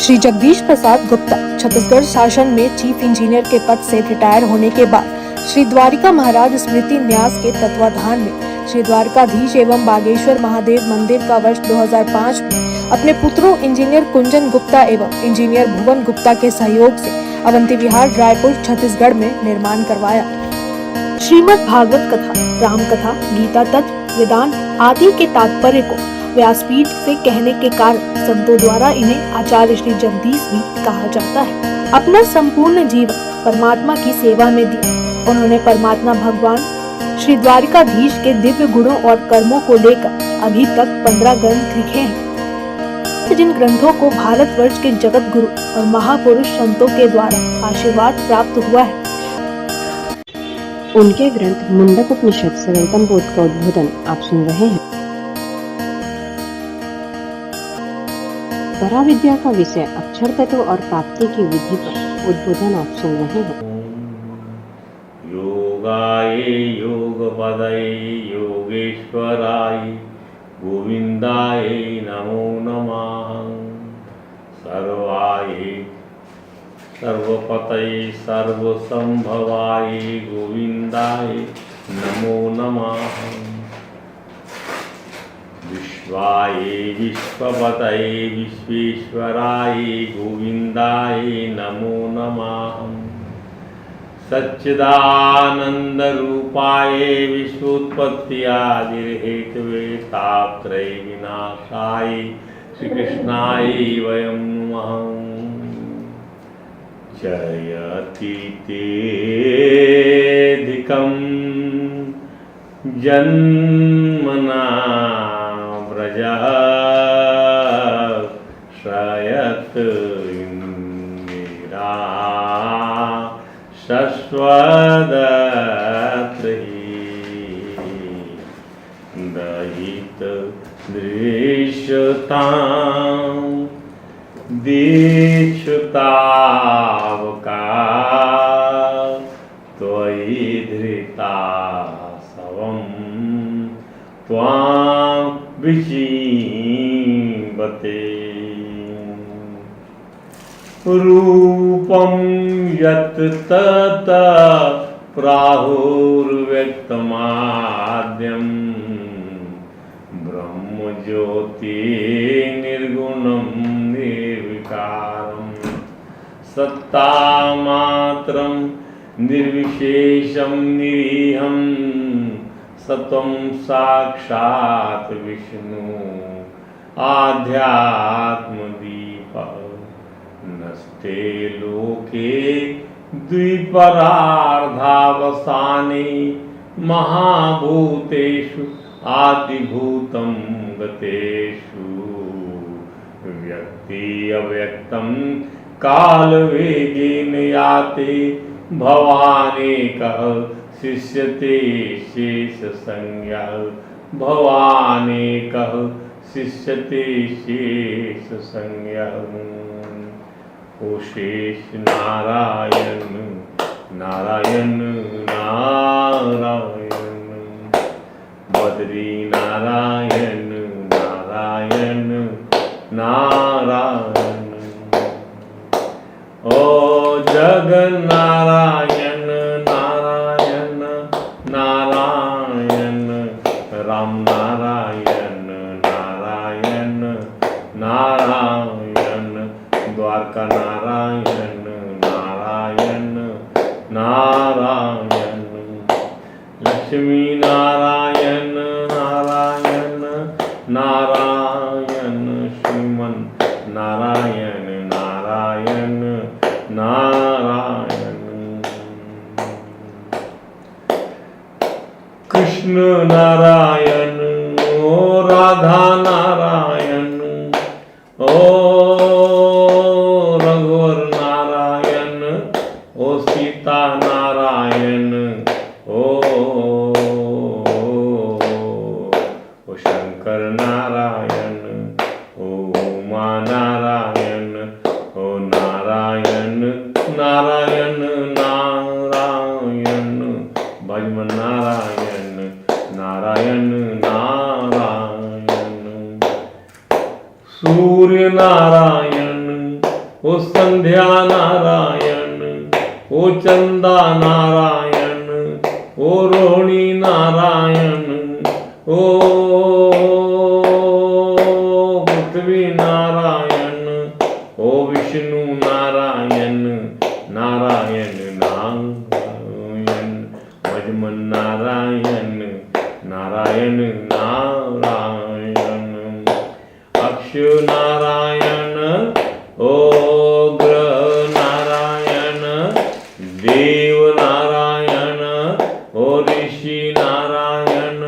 श्री जगदीश प्रसाद गुप्ता छत्तीसगढ़ शासन में chief engineer के पद से रिटायर होने के बाद श्री द्वारिका महाराज स्मृति न्यास के तत्वाधान में श्री द्वारकाधीश एवं बागेश्वर महादेव मंदिर का वर्ष 2005 में अपने पुत्रों इंजीनियर कुंजन गुप्ता एवं इंजीनियर भुवन गुप्ता के सहयोग से अवंती विहार रायपुर छत्तीसगढ़ में निर्माण करवाया। श्रीमद् भागवत कथा, राम कथा, गीता तत्व, वेदांत आदि के तात्पर्य को व्यासपीठ से कहने के कारण संतों द्वारा इन्हें आचार्य श्री जगदीश भी कहा जाता है। अपना संपूर्ण जीवन परमात्मा की सेवा में दिया। उन्होंने परमात्मा भगवान श्री द्वारिकाधीश के दिव्य गुणों और कर्मों को लेकर अभी तक 15 ग्रंथ लिखे हैं, जिन ग्रंथों को भारतवर्ष के जगत गुरु और महापुरुष संतों के द्वारा आशीर्वाद प्राप्त हुआ है। उनके ग्रंथ मुंडक उपनिषद सरलतम बोध का उद्बोधन आप सुन रहे हैं। पराविद्या का विषय अक्षर तत्व और प्राप्ति की विधि पर उद्बोधन आप सुन रहे हैं। योगाय योगपदये योगेश्वराय गोविंदाय नमो नमः। सर्वाय सर्वपतये सर्वसंभवाय गोविंदाय नमो नमः। विश्वाय विश्वपतये विश्वेश्वराय गोविंदाय नमो नमः। सच्चिदानंद रूपाय विश्वोत्पत्त्यादिहेतवे तापत्रय विनाशाय श्री कृष्णाय वयं नमः। जयतीतेऽधिकं जन्मना व्रजः श्रयत इंदिरा शश्वदत्तहि दयित दृश्यतां दीक्षुतावका त्वयि धृता सवं त्वां विचिन्वते। रूपं यत् तत् प्राहुर्व्यक्तमाद्यं ब्रह्मज्योति निर्गुणं निर्विकारं सत्तामात्रं निर्विशेषं निरीहं सत्वं साक्षात् विष्णु आध्यात्मदीपः। नस्ते लोके द्विपरार्धावसाने महाभूतेषु आदिभूतं गतेषु व्यक्ति अव्यक्तं कालवेगेन याते भवानेकः शिष्यते शेषसंज्ञः। भवानेकः शिष्यते शेषसंज्ञः। ओ शेष नारायण नारायण नारायण बद्री नारायण नारायण नारायण। ओ जगन्नारायण नारायण नारायण राम नारायण नारायण नारायण द्वारका नारायण नारायण नारायण लक्ष्मी नारायण नारायण नारायण श्रीमन नारायण नारायण नारायण। कृष्ण नारायण ओ राधा नारायण ओ रघुवर नारायण ओ सीता नारायण ओ शंकर नारायण ओ उमा नारायण ओ नारायण नारायण नारायण भजमन नारायण नारायण नारायण। सूर्य नारायण संध्या नारायण, ओ चंदा नारायण, ओ रोहिणी नारायण, ओ पृथ्वी नारायण, ओ विष्णु नारायण, नारायण नारायण, भजमन नारायण, नारायण नारायण, अक्ष नारायण, ओग्र नारायण, देव नारायण, ओ ऋषि नारायण,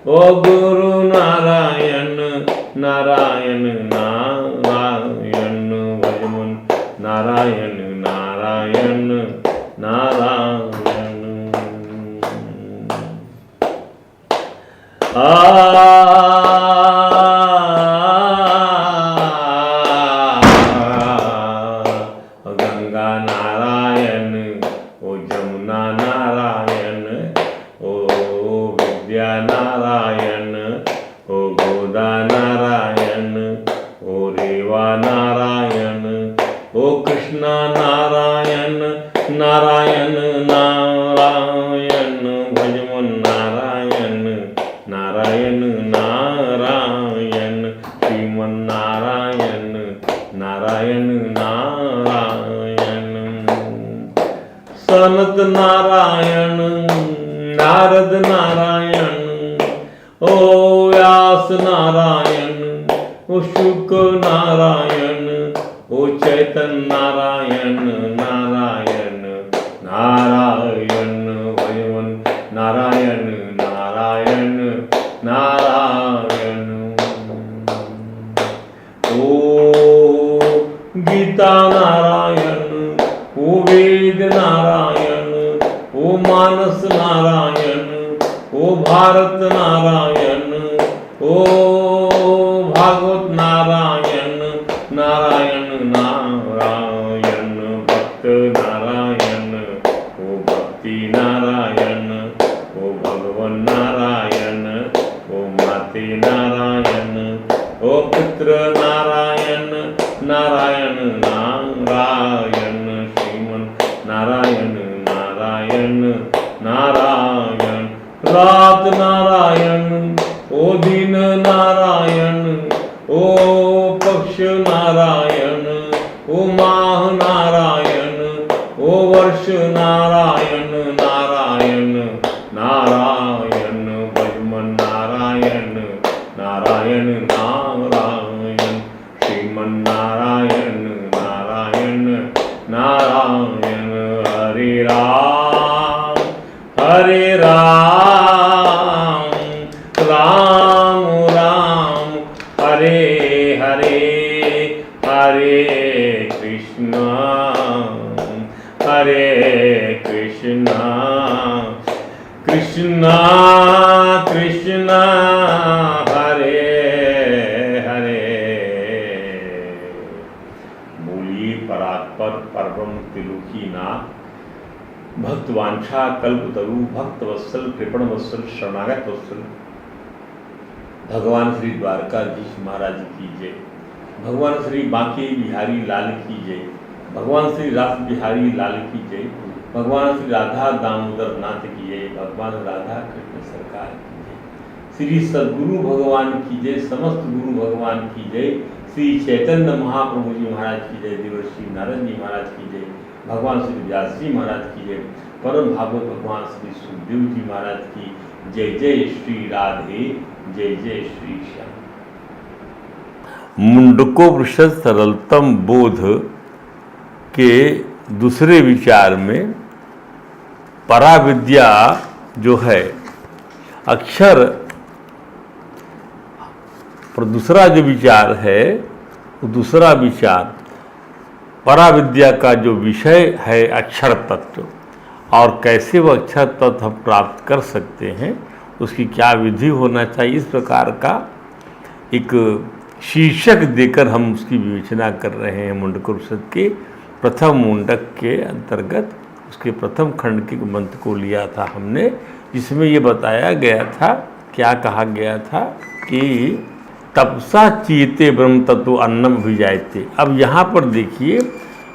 ओ गुरु नारायण, नारायण नारायण, भजमन नारायण नारायण नारायण। गंगा नारायण, ओ जमुना नारायण, ओ विद्या नारायण, ओ गोदा नारायण, ओ रेवा नारायण, ओ कृष्णा नारायण, नारायण नारायण, भजमन नारायण नारायण नारायण, श्रीमन नारायण नारायण नारायण, सनत नारायण, नारद नारायण, ओ व्यास नारायण, ओ शुक नारायण, ओ चैतन्य नारायण, नारायण नारायण, भजमन नारायण नारायण नारायण, ओ गीता नारायण, ओ वेद नारायण, ओ मानस नारायण, ओ भारत नारायण, ओ भागवत नारायण, नारायण नारायण, भक्त नारायण, ओ भक्ति नारायण, ओ भगवन नारायण, ओ माते नारायण, ओ पुत्र नारायण, नारायण नारायण, श्रीमन नारायण नारायण नारायण, रात नारायण, ओ दिन नारायण, ओ पक्ष नारायण, ओ माह नारायण, ओ वर्ष नारायण, नारायण नारायण, भजमन नारायण नारायण नारायण, श्रीमन नारायण नारायण नारायण, हरे राम हरे राम, राम राम हरे हरे, हरे कृष्णा कृष्णा कृष्णा हरे हरे। बोलिए परात्पर परब्रह्म त्रिलोकीनाथ, भक्तवांछा कल्पतरु, भक्त वत्सल, कृपण वत्सल, शरणागत वत्सल भगवान श्री द्वारकाधीश महाराज की जय, भगवान श्री बांके बिहारी लाल की जय, भगवान श्री रास बिहारी लाल की जय, भगवान श्री राधा दामोदर नाथ की जय, भगवान राधा कृष्ण सरकार की जय, श्री सद्गुरु भगवान की जय, समस्त गुरु भगवान की जय, श्री चैतन्य महाप्रभु जी महाराज की जय, देवर्षि नारद जी महाराज की जय, भगवान श्री व्यास जी महाराज की जय, परम भागवत भगवान श्री सुखदेव जी महाराज की जय। जय श्री राधे, जय जय श्री श्याम। मुंडकोपनिषद सरलतम बोध के दूसरे विचार में पराविद्या जो है अक्षर, पर दूसरा जो विचार है वो दूसरा विचार पराविद्या का जो विषय है अक्षर तत्व, और कैसे वह अक्षर तत्व हम प्राप्त कर सकते हैं, उसकी क्या विधि होना चाहिए, इस प्रकार का एक शीर्षक देकर हम उसकी विवेचना कर रहे हैं। मुंडकोपनिषद के प्रथम मुंडक के अंतर्गत उसके प्रथम खंड के मंत्र को लिया था हमने, जिसमें ये बताया गया था, क्या कहा गया था कि तपसा चीते ब्रह्म तत्व अन्नम अभिजायते। अब यहाँ पर देखिए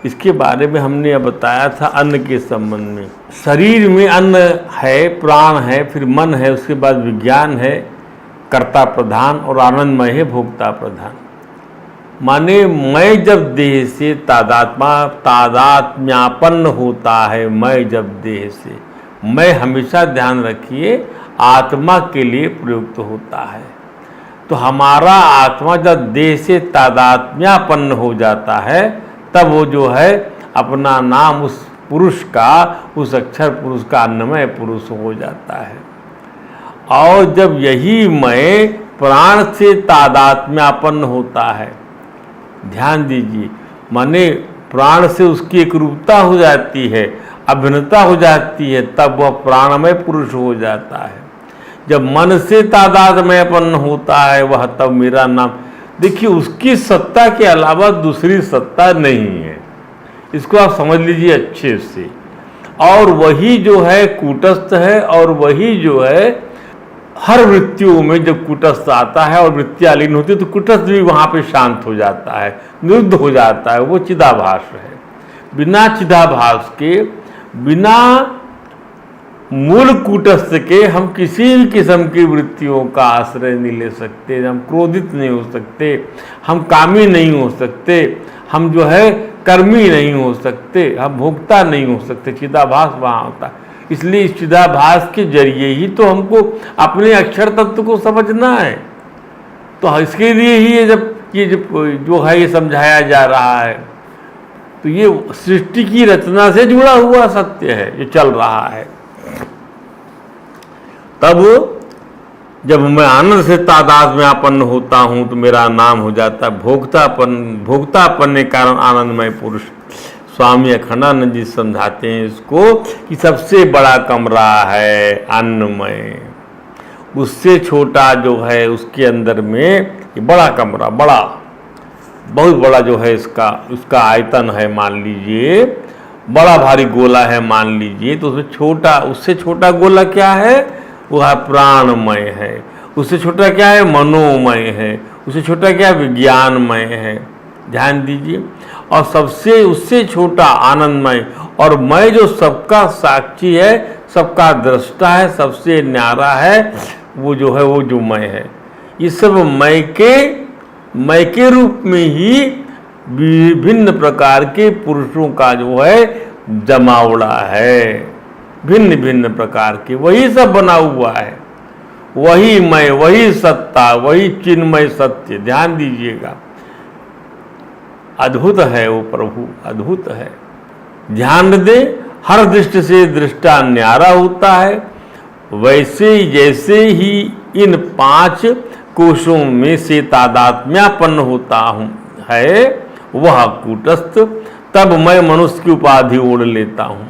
इसके बारे में हमने अब बताया था अन्न के संबंध में। शरीर में अन्न है, प्राण है, फिर मन है, उसके बाद विज्ञान है, कर्ता प्रधान, और आनंदमय है, भोक्ता प्रधान। माने मैं जब देह से तादात्म्यापन्न होता है, मैं जब देह से, मैं हमेशा ध्यान रखिए आत्मा के लिए प्रयुक्त होता है। तो हमारा आत्मा जब देह से तादात्म्यापन्न हो जाता है, तब वो जो है अपना नाम उस पुरुष का, उस अक्षर पुरुष का अन्नमय पुरुष हो जाता है। और जब यही मैं प्राण से तादात्म्यापन्न होता है, ध्यान दीजिए, माने प्राण से उसकी एक रूपता हो जाती है, अभिन्नता हो जाती है, तब वह प्राणमय पुरुष हो जाता है। जब मन से तादात्म्यपन्न होता है वह, तब मेरा नाम, देखिए उसकी सत्ता के अलावा दूसरी सत्ता नहीं है, इसको आप समझ लीजिए अच्छे से। और वही जो है कूटस्थ है, और वही जो है हर वृत्तियों में जब कूटस्थ आता है और वृत्तियाँ लीन होती है, तो कूटस्थ भी वहाँ पे शांत हो जाता है, निरुद्ध हो जाता है, वो चिदाभास है। बिना चिदाभास के, बिना मूल कूटस्थ के हम किसी भी किस्म की वृत्तियों का आश्रय नहीं ले सकते। हम क्रोधित नहीं हो सकते, हम कामी नहीं हो सकते, हम जो है कर्मी नहीं हो सकते, हम भोक्ता नहीं हो सकते। चिदाभास वहाँ होता है। इसलिए इस चिदाभास के जरिए ही तो हमको अपने अक्षर तत्व को समझना है। तो इसके लिए ही ये जो है ये समझाया जा रहा है। तो ये सृष्टि की रचना से जुड़ा हुआ सत्य है, ये चल रहा है। तब जब मैं आनंद से तादात्म्यापन्न होता हूँ तो मेरा नाम हो जाता है भोक्तापन के कारण आनंदमय पुरुष। स्वामी अखंडानंद जी समझाते हैं इसको कि सबसे बड़ा कमरा है अन्नमय, उससे छोटा जो है उसके अंदर में ये बड़ा कमरा, बड़ा बहुत बड़ा जो है उसका आयतन है, मान लीजिए बड़ा भारी गोला है मान लीजिए, तो उसमें छोटा, उससे छोटा गोला क्या है, वह प्राणमय है। उससे छोटा क्या है, मनोमय है। उससे छोटा क्या है, विज्ञानमय है। ध्यान दीजिए। और सबसे उससे छोटा आनंदमय, और मैं जो सबका साक्षी है, सबका दृष्टा है, सबसे न्यारा है, वो जो है वो जो मैं है। ये सब मैं के रूप में ही विभिन्न प्रकार के पुरुषों का जो है जमावड़ा है, भिन्न भिन्न प्रकार के, वही सब बना हुआ है। वही मैं, वही सत्ता, वही चिन्मय सत्य। ध्यान दीजिएगा, अद्भुत है वो प्रभु, अद्भुत है। ध्यान दे, हर दृष्टि से दृष्टा न्यारा होता है। वैसे जैसे ही इन 5 कोशों में से तादात्म्यापन्न होता हूँ है वह कूटस्थ, तब मैं मनुष्य की उपाधि ओढ़ लेता हूँ।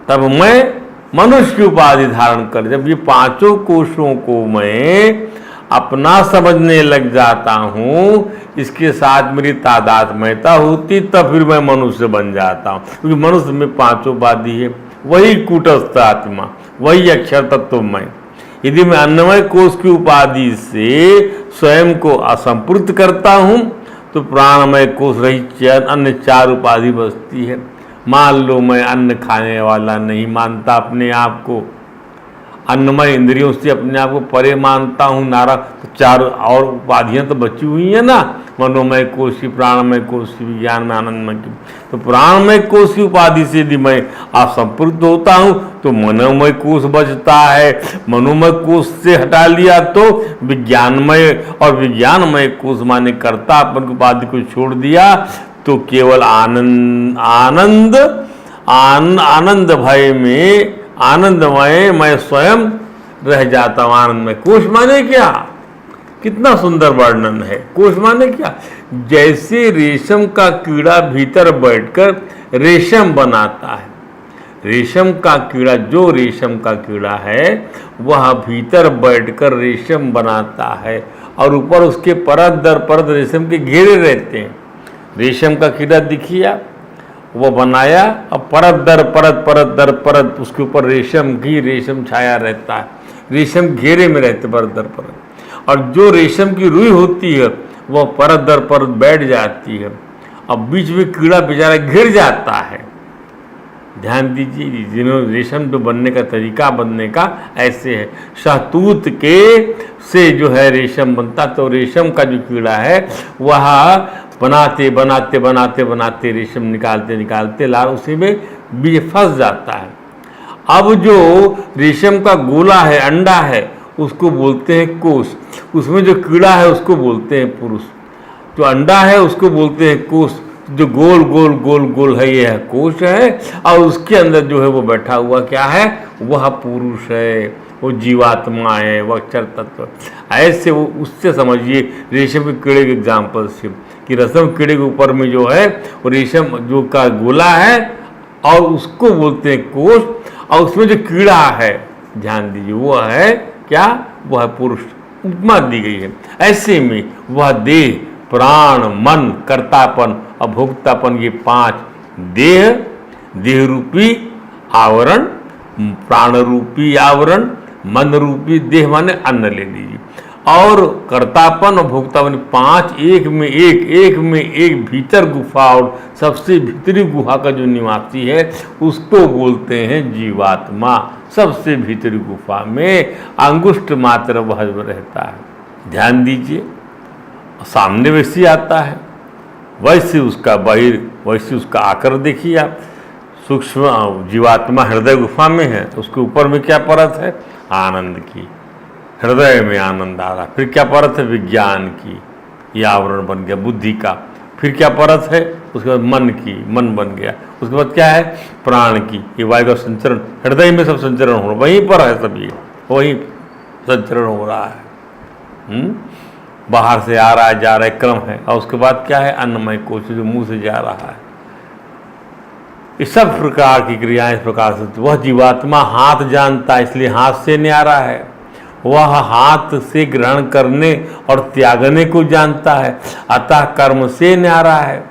तब मैं मनुष्य की उपाधि धारण कर, जब ये 5 कोशों को मैं अपना समझने लग जाता हूँ, इसके साथ मेरी तादात्म्यता होती, तब फिर मैं मनुष्य बन जाता हूँ। क्योंकि मनुष्य में 5 उपाधि है, वही कूटस्थ आत्मा, वही अक्षर तत्व मैं। यदि मैं अन्नमय कोश की उपाधि से स्वयं को असंपूर्ण करता हूँ, तो प्राणमय कोश रहित अन्य 4 उपाधि बचती है। मान लो मैं अन्न खाने वाला नहीं मानता अपने आप को, अन्नमय इंद्रियों से अपने आप को परे मानता हूँ, नारा, तो 4 और उपाधियाँ तो बची हुई हैं ना, मनोमय कोश की, प्राणमय कोश की, विज्ञान में आनंदमय की। तो प्राणमय कोश की उपाधि से यदि मैं असंपूर्ण होता हूँ तो मनोमय कोश बचता है। मनोमय कोश से हटा लिया तो विज्ञानमय, और विज्ञानमय कोश माने कर्तापन की उपाधि को छोड़ दिया तो केवल आनंद भय में आनंदमय मैं स्वयं रह जाता हूँ। आनंदमय कोश माने क्या, कितना सुंदर वर्णन है। कोश माने क्या, जैसे रेशम का कीड़ा भीतर बैठकर रेशम बनाता है, रेशम का कीड़ा, जो रेशम का कीड़ा है वह भीतर बैठकर रेशम बनाता है, और ऊपर उसके परत दर परत रेशम के घेरे रहते हैं। रेशम का कीड़ा दिखिए आप, वो बनाया, और परत दर परत, परत दर परत उसके ऊपर रेशम की रेशम छाया रहता है, रेशम घेरे में रहते परत दर परत। और जो रेशम की रुई होती है वह परत दर परत बैठ जाती है, अब बीच में कीड़ा बेचारा घिर जाता है। ध्यान दीजिए, जिन्होंने रेशम जो बनने का तरीका बनने का ऐसे है, शहतूत के से जो है रेशम बनता, तो रेशम का जो कीड़ा है वह बनाते बनाते बनाते बनाते रेशम निकालते निकालते लाल उसी में बीज फंस जाता है। अब जो रेशम का गोला है, अंडा है, उसको बोलते हैं कोश, उसमें जो कीड़ा है उसको बोलते हैं पुरुष, जो अंडा है उसको बोलते हैं कोश, जो गोल गोल गोल गोल है ये है कोश है, और उसके अंदर जो है वो बैठा हुआ क्या है, वह पुरुष है, वो जीवात्मा है, वह अक्षर तत्व। ऐसे वो उससे समझिए रेशम के कीड़े के एग्जाम्पल से कि रेशम कीड़े के ऊपर में जो है वो रेशम जो का गोला है और उसको बोलते हैं कोश, और उसमें जो कीड़ा है ध्यान दीजिए वो है क्या, वह पुरुष, उपमा दी गई है। ऐसे में वह देह, प्राण, मन, कर्तापन और भोक्तापन, ये 5 देह रूपी आवरण, प्राण रूपी आवरण, मन रूपी देह माने अन्न ले लीजिए, और कर्तापन और भोक्तापन 5 एक में एक भीतर गुफा, और सबसे भीतरी गुहा का जो निवासी है उसको बोलते हैं जीवात्मा। सबसे भीतरी गुफा में अंगुष्ठ मात्र वह रहता है। ध्यान दीजिए, सामने वैसे आता है, वैसे उसका बाहिर, वैसे उसका आकर देखिए आप। सूक्ष्म जीवात्मा हृदय गुफा में है, उसके ऊपर में क्या परत है, आनंद की, हृदय में आनंद आ रहा। फिर क्या परत है, विज्ञान की, ये आवरण बन गया बुद्धि का। फिर क्या परत है, उसके बाद मन की, मन बन गया। उसके बाद क्या है, प्राण की, ये वायु का संचरण, हृदय में सब संचरण हो रहा, वहीं पर है सब, ये वहीं संचरण हो रहा है। बाहर से आ रहा है, जा रहा है, क्रम है। और उसके बाद क्या है, अन्नमय कोश जो मुंह से जा रहा है। इस सब प्रकार की क्रियाएं इस प्रकार से, वह जीवात्मा हाथ जानता है, इसलिए हाथ से न्यारा है। वह हाथ से ग्रहण करने और त्यागने को जानता है, अतः कर्म से न्यारा है।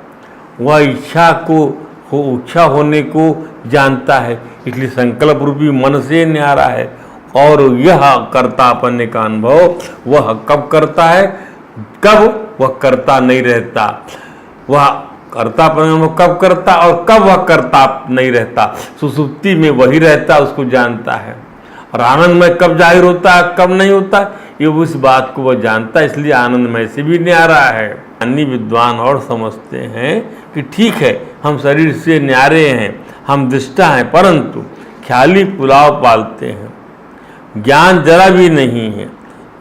वह इच्छा होने को जानता है, इसलिए संकल्प रूपी मन से न्यारा है। और यह कर्तापन का अनुभव वह कब करता है, कब वह करता नहीं रहता। वह कर्तापन कब करता और कब वह करता नहीं रहता, सुसुप्ति में वही रहता, उसको जानता है। और आनंदमय कब जाहिर होता है, कब नहीं होता, ये उस बात को वह जानता है, इसलिए आनंदमय से भी न्यारा है। अन्य विद्वान और समझते हैं कि ठीक है, हम शरीर से न्यारे हैं, हम दृष्टा हैं, परंतु ख्याली पुलाव पालते हैं, ज्ञान जरा भी नहीं है।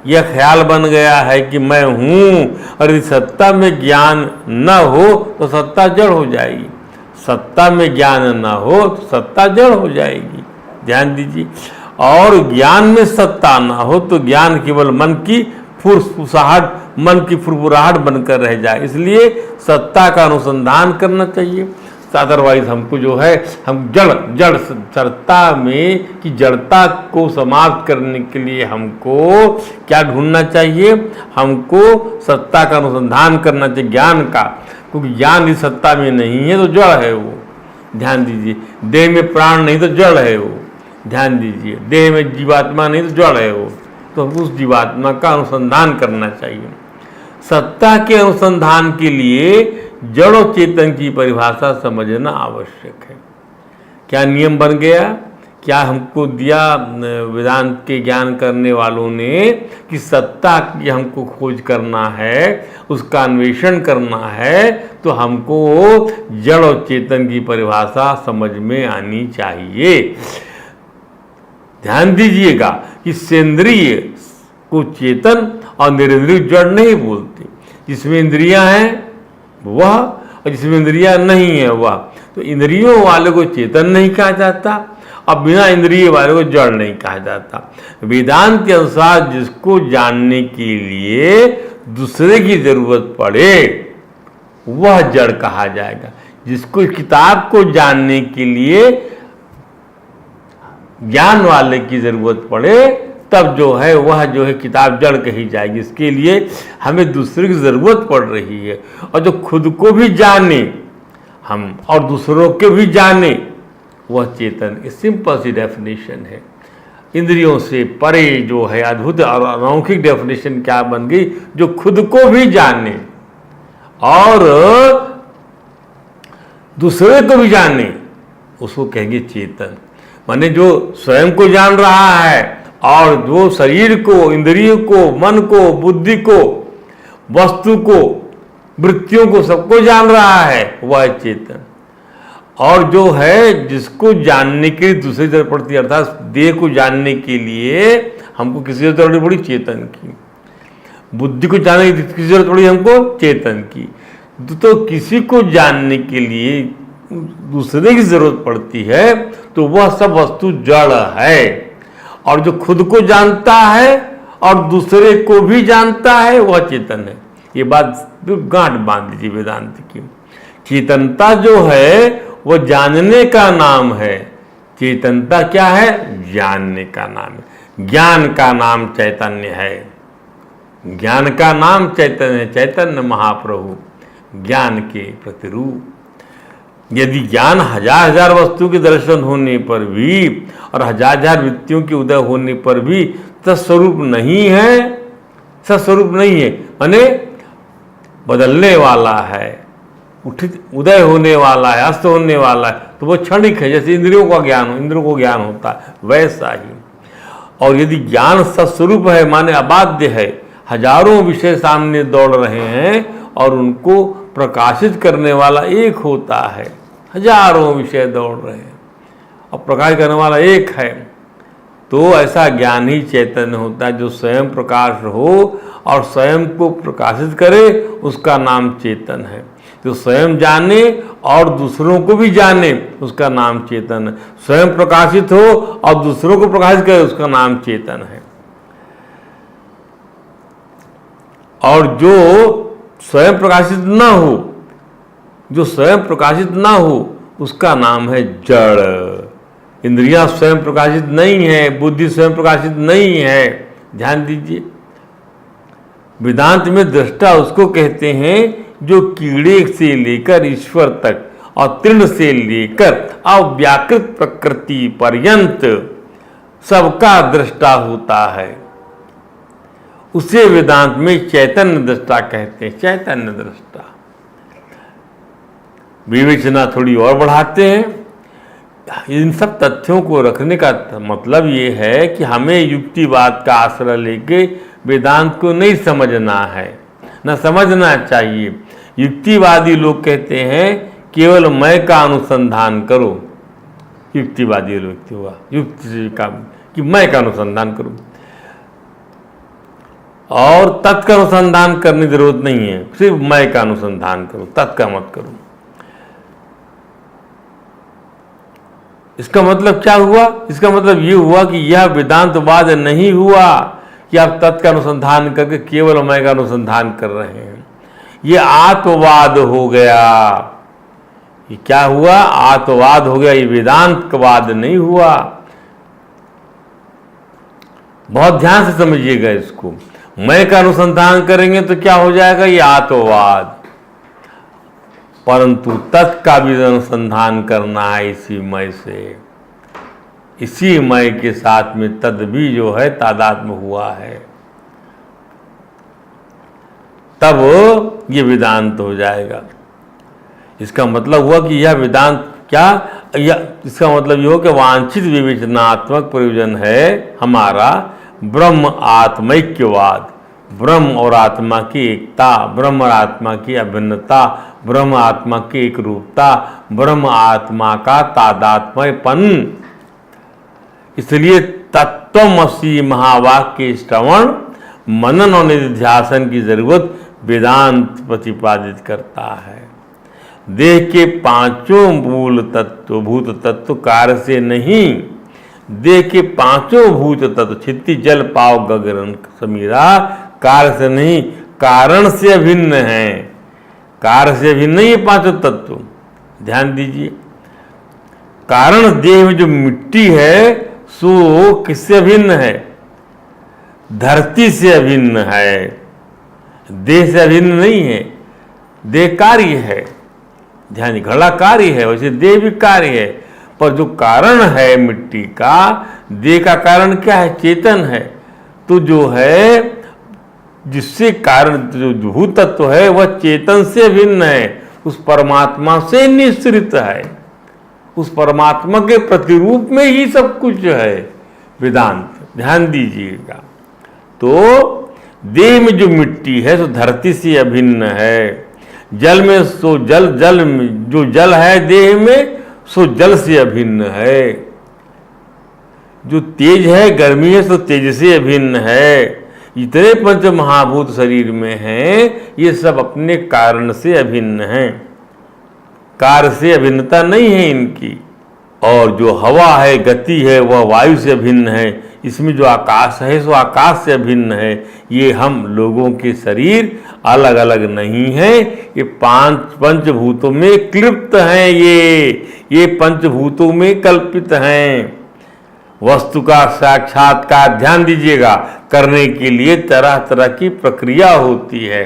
यह ख्याल बन गया है कि मैं हूँ, और यदि सत्ता में ज्ञान न हो तो सत्ता जड़ हो जाएगी, सत्ता में ज्ञान न हो तो सत्ता जड़ हो जाएगी। ध्यान दीजिए, और ज्ञान में सत्ता न हो तो ज्ञान केवल मन की फुसफुसाहट, मन की फुरफुराहट बनकर रह जाए। इसलिए सत्ता का अनुसंधान करना चाहिए, अदरवाइज हमको जो है, हम जड़ता में कि जड़ता को समाप्त करने के लिए हमको क्या ढूंढना चाहिए, हमको सत्ता का अनुसंधान करना चाहिए, ज्ञान का, क्योंकि ज्ञान इस सत्ता में नहीं है तो जड़ है वो। ध्यान दीजिए, देह में प्राण नहीं तो जड़ है वो। ध्यान दीजिए, देह में जीवात्मा नहीं तो जड़ है वो, तो उस जीवात्मा का अनुसंधान करना चाहिए। सत्ता के अनुसंधान के लिए जड़ और चेतन की परिभाषा समझना आवश्यक है। क्या नियम बन गया, क्या हमको दिया वेदांत के ज्ञान करने वालों ने कि सत्ता की हमको खोज करना है, उसका अन्वेषण करना है, तो हमको जड़ और चेतन की परिभाषा समझ में आनी चाहिए। ध्यान दीजिएगा कि सेंद्रिय को चेतन और निरिंद्रिय जड़ नहीं बोलते। जिसमें इंद्रियां हैं वह, और जिसमें इंद्रियां नहीं है वह, तो इंद्रियों वाले को चेतन नहीं कहा जाता और बिना इंद्रिय वाले को जड़ नहीं कहा जाता। वेदांत के अनुसार जिसको जानने के लिए दूसरे की जरूरत पड़े वह जड़ कहा जाएगा। जिसको किताब को जानने के लिए ज्ञान वाले की जरूरत पड़े तब जो है वह जो है किताब जड़ कही जाएगी। इसके लिए हमें दूसरे की ज़रूरत पड़ रही है, और जो खुद को भी जाने हम और दूसरों के भी जाने वह चेतन। ये सिंपल सी डेफिनेशन है। इंद्रियों से परे जो है अद्भुत और अलौकिक डेफिनेशन क्या बन गई, जो खुद को भी जाने और दूसरे को भी जाने, उसको कहेंगे चेतन। माने जो स्वयं को जान रहा है और जो शरीर को, इंद्रियों को, मन को, बुद्धि को, वस्तु को, वृत्तियों को, सबको जान रहा है, वह है चेतन। और जो है जिसको जानने के लिए दूसरी जरूरत पड़ती है, अर्थात देह को जानने के लिए हमको किसी जरूरत पड़ी चेतन की, बुद्धि को जानने की किसी जरूरत पड़ी हमको चेतन की। तो किसी को जानने के लिए दूसरे की जरूरत पड़ती है, तो वह सब वस्तु जड़ है। और जो खुद को जानता है और दूसरे को भी जानता है, वह चेतन है। ये बात गांठ बांध लीजिए वेदांत की। चेतनता जो है वह जानने का नाम है। चेतनता क्या है? जानने का नाम है। ज्ञान का नाम चैतन्य है। ज्ञान का नाम चैतन्य, चैतन्य महाप्रभु, ज्ञान के प्रतिरूप। यदि ज्ञान हजार हजार वस्तु के दर्शन होने पर भी और हजार हजार वृत्तियों के उदय होने पर भी तत्स्वरूप नहीं है, सस्वरूप नहीं है, माने बदलने वाला है, उठित उदय होने वाला है, अस्त होने वाला है, तो वो क्षणिक है। जैसे इंद्रियों का ज्ञान, इंद्रियों को ज्ञान होता है, वैसा ही। और यदि ज्ञान सत्स्वरूप है, माने अबाध्य है, हजारों विषय सामने दौड़ रहे हैं और उनको प्रकाशित करने वाला एक होता है, हजारों विषय दौड़ रहे हैं और प्रकाश करने वाला एक है, तो ऐसा ज्ञान ही चैतन्य होता है जो स्वयं प्रकाश हो और स्वयं को प्रकाशित करे, उसका नाम चेतन है। जो स्वयं जाने और दूसरों को भी जाने, उसका नाम चेतन है। स्वयं प्रकाशित हो और दूसरों को प्रकाशित करे, उसका नाम चेतन है। और जो स्वयं प्रकाशित ना हो, जो स्वयं प्रकाशित ना हो, उसका नाम है जड़। इंद्रियां स्वयं प्रकाशित नहीं है, बुद्धि स्वयं प्रकाशित नहीं है। ध्यान दीजिए, वेदांत में दृष्टा उसको कहते हैं जो कीड़े से लेकर ईश्वर तक और तृण से लेकर अव्याकृत प्रकृति पर्यंत सबका दृष्टा होता है। उसे वेदांत में चैतन्य दृष्टा कहते हैं। चैतन्य दृष्टा विवेचना थोड़ी और बढ़ाते हैं। इन सब तथ्यों को रखने का मतलब ये है कि हमें युक्तिवाद का आश्रय लेके वेदांत को नहीं समझना है, न समझना चाहिए। युक्तिवादी लोग कहते हैं केवल मैं का अनुसंधान करो। युक्तिवादी लोग हुआ युक्ति का कि मैं का अनुसंधान करूं और तत् का अनुसंधान करने की जरूरत नहीं है, सिर्फ मैं का अनुसंधान करो, तत् का मत करो। इसका मतलब क्या हुआ? इसका मतलब ये हुआ कि यह वेदांतवाद नहीं हुआ कि आप तत् का अनुसंधान करके केवल मैं का अनुसंधान कर रहे हैं। ये आत्मवाद हो गया। ये क्या हुआ? आत्मवाद हो गया। ये वेदांतवाद नहीं हुआ। बहुत ध्यान से समझिएगा इसको। मैं का अनुसंधान करेंगे तो क्या हो जाएगा? ये आत्मवाद। परंतु तत् का भी अनुसंधान करना है इसी मय से। इसी मय के साथ में तद भी जो है तादात्म्य हुआ है, तब ये वेदांत हो जाएगा। इसका मतलब हुआ कि यह वेदांत क्या, इसका मतलब ये हो कि वांछित विवेचनात्मक प्रयोजन है हमारा ब्रह्म आत्मैक्यवाद, ब्रह्म और आत्मा की एकता, ब्रह्म और आत्मा की अभिन्नता, ब्रह्म आत्मा की एक रूपता, ब्रह्म आत्मा का तादात्म्यपन। इसलिए तत्वमसि महावाक्य श्रवण, मनन और निधिध्यासन की जरूरत वेदांत प्रतिपादित करता है। देह के पांचों मूल तत्व, भूत तत्व कार्य से नहीं, देह के पांचों भूत तत्व क्षिति जल पाव गगन समीरा कार्य से नहीं, कारण से अभिन्न है। कार्य से अभिन्न नहीं है पांचों तत्व। ध्यान दीजिए, कारण देह में जो मिट्टी है सो किससे अभिन्न है? धरती से अभिन्न है, देह से अभिन्न नहीं है। देह कार्य है, ध्यान, घड़ा कार्य है, वैसे देह भी कार्य है। पर जो कारण है मिट्टी का, देह का कारण क्या है? चेतन है। तो जो है जिससे कारण जो भूत तत्व है वह चेतन से भिन्न है, उस परमात्मा से निश्रित है, उस परमात्मा के प्रतिरूप में ही सब कुछ है वेदांत। ध्यान दीजिएगा। तो देह में जो मिट्टी है सो धरती से अभिन्न है, जल में सो जल में जो जल है देह में सो जल से अभिन्न है, जो तेज है गर्मी है सो तेज से अभिन्न है। इतने पंच महाभूत शरीर में हैं, ये सब अपने कारण से अभिन्न हैं, कार्य से अभिन्नता नहीं है इनकी। और जो हवा है गति है वह वायु से भिन्न है, इसमें जो आकाश है सो आकाश से भिन्न है। ये हम लोगों के शरीर अलग अलग नहीं है, ये पंचभूतों में क्लिप्त हैं, ये पंचभूतों में कल्पित हैं। वस्तु का साक्षात्कार ध्यान दीजिएगा करने के लिए तरह तरह की प्रक्रिया होती है।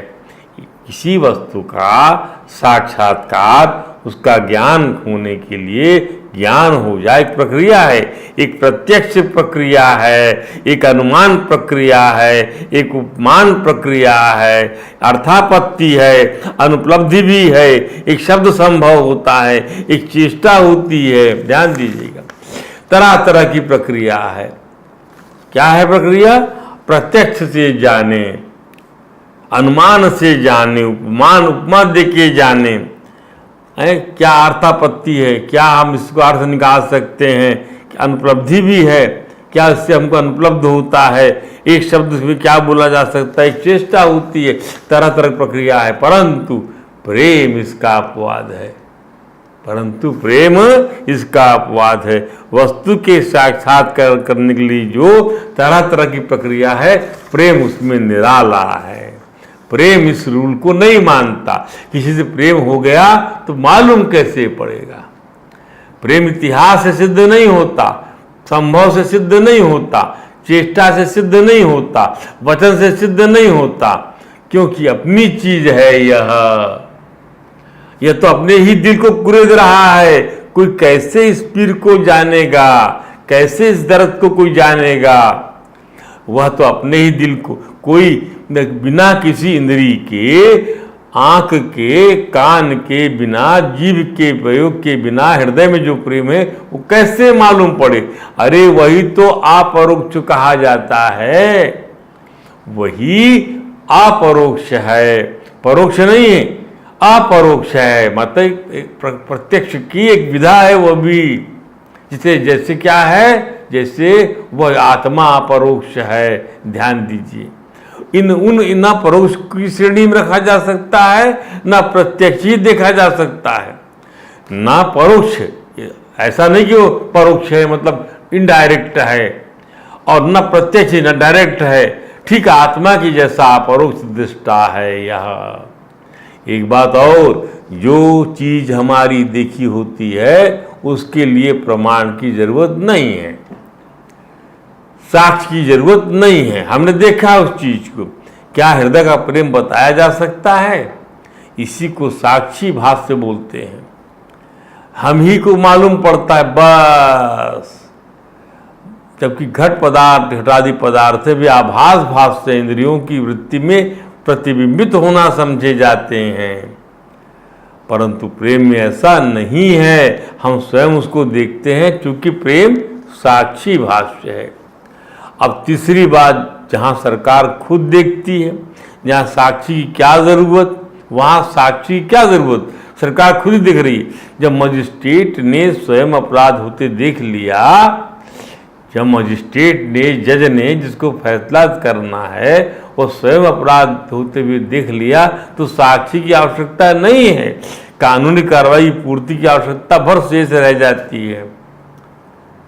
किसी वस्तु का साक्षात्कार उसका ज्ञान होने के लिए ज्ञान हो जाए, एक प्रक्रिया है, एक प्रत्यक्ष प्रक्रिया है, एक अनुमान प्रक्रिया है, एक उपमान प्रक्रिया है, अर्थापत्ति है, अनुपलब्धि भी है, एक शब्द संभव होता है, एक चेष्टा होती है। ध्यान दीजिएगा, तरह तरह की प्रक्रिया है। क्या है प्रक्रिया? प्रत्यक्ष से जाने, अनुमान से जाने, उपमान उपमा दे के जाने, क्या अर्थापत्ति है, क्या हम इसको अर्थ निकाल सकते हैं, अनुपलब्धि भी है, क्या इससे हमको अनुपलब्ध होता है, एक शब्द में क्या बोला जा सकता है, एक चेष्टा होती है, तरह तरह की प्रक्रिया है। परंतु प्रेम इसका अपवाद है, परंतु प्रेम इसका अपवाद है। वस्तु के साक्षात्कार करने के लिए जो तरह तरह की प्रक्रिया है, प्रेम उसमें निराला है। प्रेम इस रूल को नहीं मानता। किसी से प्रेम हो गया तो मालूम कैसे पड़ेगा? प्रेम इतिहास से सिद्ध नहीं होता, संभव से सिद्ध नहीं होता, चेष्टा से सिद्ध नहीं होता, वचन से सिद्ध नहीं होता, क्योंकि अपनी चीज है यह तो अपने ही दिल को कुरेद रहा है। कोई कैसे इस पीर को जानेगा, कैसे इस दर्द को कोई जानेगा? वह तो अपने ही दिल को, कोई बिना किसी इंद्रिय के, आंख के, कान के बिना, जीभ के प्रयोग के बिना हृदय में जो प्रेम है वो कैसे मालूम पड़े? अरे वही तो अपरोक्ष कहा जाता है, वही अपरोक्ष है, परोक्ष नहीं है, अपरोक्ष है। मतलब प्रत्यक्ष की एक विधा है, वह भी जिसे जैसे क्या है, जैसे वह आत्मा अपरोक्ष है। ध्यान दीजिए, ना परोक्ष की श्रेणी में रखा जा सकता है, ना प्रत्यक्ष ही देखा जा सकता है, ना परोक्ष। ऐसा नहीं कि वो परोक्ष है मतलब इनडायरेक्ट है, और ना प्रत्यक्ष ना डायरेक्ट है। ठीक आत्मा की जैसा अपरोक्ष दृष्टा है यह। एक बात और, जो चीज हमारी देखी होती है उसके लिए प्रमाण की जरूरत नहीं है, साक्ष्य की जरूरत नहीं है। हमने देखा उस चीज को, क्या हृदय का प्रेम बताया जा सकता है? इसी को साक्षी भाष्य बोलते हैं। हम ही को मालूम पड़ता है बस। जबकि घट पदार्थ, घटादि पदार्थ भी आभास भाव से इंद्रियों की वृत्ति में प्रतिबिंबित होना समझे जाते हैं, परंतु प्रेम में ऐसा नहीं है। हम स्वयं उसको देखते हैं, क्योंकि प्रेम साक्षी भाष्य है। अब तीसरी बात, जहाँ सरकार खुद देखती है, जहाँ साक्षी की क्या ज़रूरत, वहाँ साक्षी की क्या ज़रूरत, सरकार खुद ही देख रही है। जब मजिस्ट्रेट ने स्वयं अपराध होते देख लिया, जब मजिस्ट्रेट ने, जज ने जिसको फैसला करना है वो स्वयं अपराध होते हुए देख लिया, तो साक्षी की आवश्यकता नहीं है, कानूनी कार्रवाई पूर्ति की आवश्यकता भर शेष रह जाती है।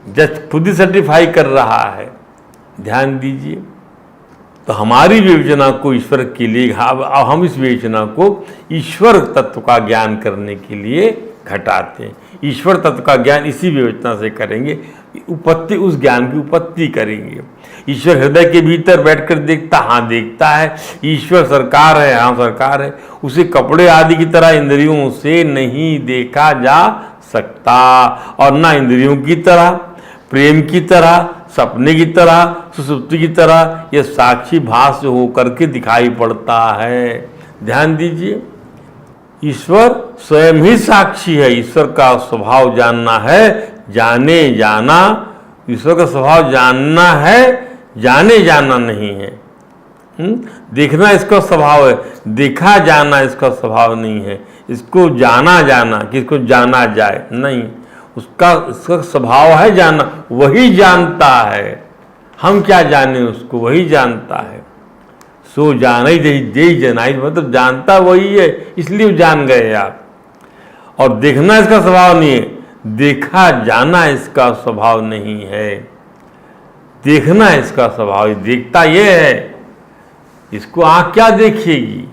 जज खुद ही सर्टिफाई कर रहा है। ध्यान दीजिए, तो हमारी विवेचना को ईश्वर के लिए, हम इस विवेचना को ईश्वर तत्व का ज्ञान करने के लिए घटाते हैं। ईश्वर तत्व का ज्ञान इसी विवेचना से करेंगे, उपत्ति, उस ज्ञान की उपत्ति करेंगे। ईश्वर हृदय के भीतर बैठकर देखता, हाँ देखता है। ईश्वर सरकार है, हाँ सरकार है। उसे कपड़े आदि की तरह इंद्रियों से नहीं देखा जा सकता, और ना इंद्रियों की तरह, प्रेम की तरह, सपने की तरह, सुसुप्ति की तरह यह साक्षी भास होकर के दिखाई पड़ता है। ध्यान दीजिए, ईश्वर स्वयं ही साक्षी है। ईश्वर का स्वभाव जानना है, जाने जाना। ईश्वर का स्वभाव जानना है, जाने जाना नहीं है। देखना इसका स्वभाव है, देखा जाना इसका स्वभाव नहीं है। इसको जाना जाना कि इसको जाना जाए नहीं, इसका स्वभाव है जाना। वही जानता है, हम क्या जाने उसको, वही जानता है। सो जान दे जनाई, मतलब जानता वही है, इसलिए जान गए आप। और देखना इसका स्वभाव नहीं है, देखा जाना इसका स्वभाव नहीं है। देखना इसका स्वभाव, देखता ये है। इसको आँख क्या देखेगी,